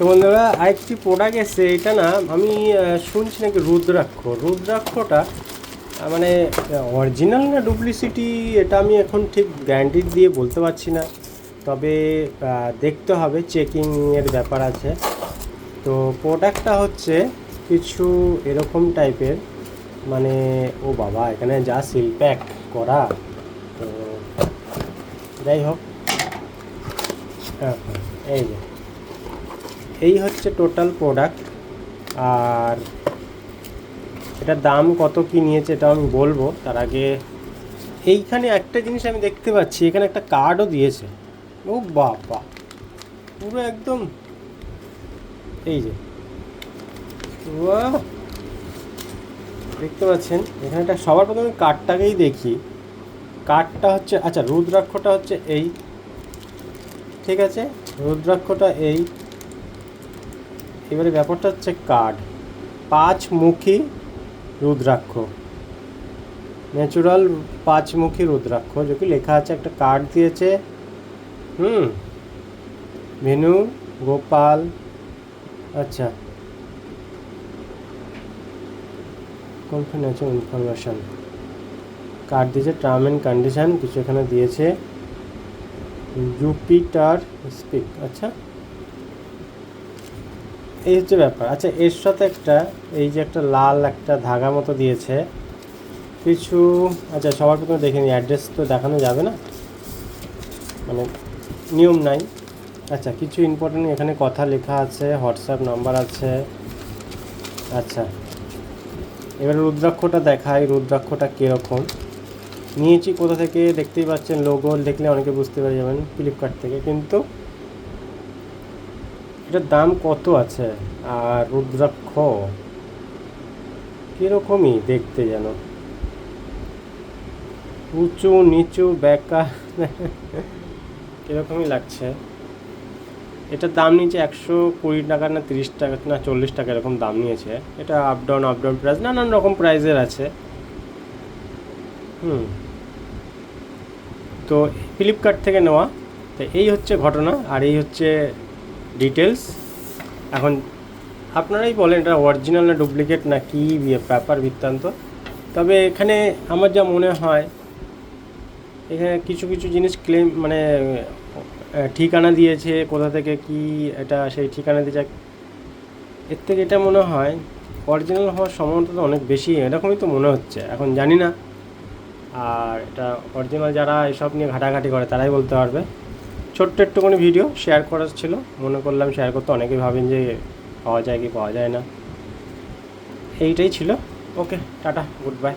তো বন্ধুরা আরেকটি প্রোডাক্ট এসছে, এটা না আমি শুনছি নাকি রুদ্রাক্ষটা মানে অরিজিনাল না ডুপ্লিসিটি, এটা আমি এখন ঠিক গ্যারান্টি দিয়ে বলতে পারছি না, তবে দেখতে হবে, চেকিংয়ের ব্যাপার আছে। তো প্রোডাক্টটা হচ্ছে কিছু এরকম টাইপের, মানে ও বাবা এখানে যা সিল প্যাক করা, তো যাই হোক এই যে এই হচ্ছে টোটাল প্রোডাক্ট। আর এটার দাম কত কি নিয়েছে এটা আমি বলবো, তার আগে এইখানে একটা জিনিস আমি দেখতে পাচ্ছি, এখানে একটা কার্ডও দিয়েছে। ও বাবা পুরো একদম এই যে দেখতে পাচ্ছেন এখানে একটা, সবার প্রথমে কার্ডটাকেই দেখি। কার্ডটা হচ্ছে, আচ্ছা রুদ্রাক্ষটা হচ্ছে এই, ঠিক আছে রুদ্রাক্ষটা এই। এবারে ব্যাপারটা হচ্ছে কার্ড 5 মুখী রুদ্রাক্ষ, ন্যাচুরাল 5 মুখী রুদ্রাক্ষ, যে কি লেখা আছে, একটা কার্ড দিয়েছে। ভেনু গোপাল, আচ্ছা কনফিডেন্সিয়াল ইনফরমেশান কার্ড দিয়েছে, টার্ম অ্যান্ড কন্ডিশান কিছু এখানে দিয়েছে, জুপিটার স্পিক, আচ্ছা এই হচ্ছে ব্যাপার। আচ্ছা এর সাথে একটা এই যে একটা লাল একটা ধাগা মতো দিয়েছে কিছু, আচ্ছা সবার প্রথমে দেখে নিই, অ্যাড্রেস তো দেখানো যাবে না, মানে নিয়ম নাই। আচ্ছা কিছু ইম্পর্টেন্ট এখানে কথা লেখা আছে, হোয়াটসঅ্যাপ নাম্বার আছে। আচ্ছা এবার রুদ্রাক্ষটা দেখাই, রুদ্রাক্ষটা কীরকম নিয়েছি, কোথা থেকে দেখতেই পাচ্ছেন, লোগো দেখলে অনেকে বুঝতে পেরে যাবেন, ফ্লিপকার্ট থেকে। কিন্তু এটার দাম কত আছে, আর রুদ্রাক্ষ কীরকমই দেখতে, যেন উঁচু নিচু ব্যাকা কীরকমই লাগছে। এটার দাম নিয়েছে 120 টাকা না 30 টাকা না 40 টাকা এরকম দাম নিয়েছে। এটা আপ ডাউন প্রাইস, নানান রকম প্রাইসের আছে। তো ফ্লিপকার্ট থেকে নেওয়া, তো এই হচ্ছে ঘটনা, আর এই হচ্ছে ডিটেলস। এখন আপনারাই বলেন এটা অরিজিনাল না ডুপ্লিকেট না কি ব্যাপার বৃত্তান্ত। তবে এখানে আমার যা মনে হয়, এখানে কিছু কিছু জিনিস ক্লেম মানে ঠিকানা দিয়েছে, কোথা থেকে কি এটা সেই ঠিকানা দিয়েছে, এর থেকে এটা মনে হয় অরিজিনাল হওয়ার সম্ভাবনাটা তো অনেক বেশি, এরকমই তো মনে হচ্ছে, এখন জানি না। আর এটা অরিজিনাল যারা এসব নিয়ে ঘাটাঘাটি করে তারাই বলতে পারবে। ছোট্ট একটুখানি ভিডিও শেয়ার করার ছিল, মনে করলাম শেয়ার করতে, অনেকেই ভাবেন যে পাওয়া যায় কি পাওয়া যায় না, এইটাই ছিল। ওকে টাটা, গুড বাই।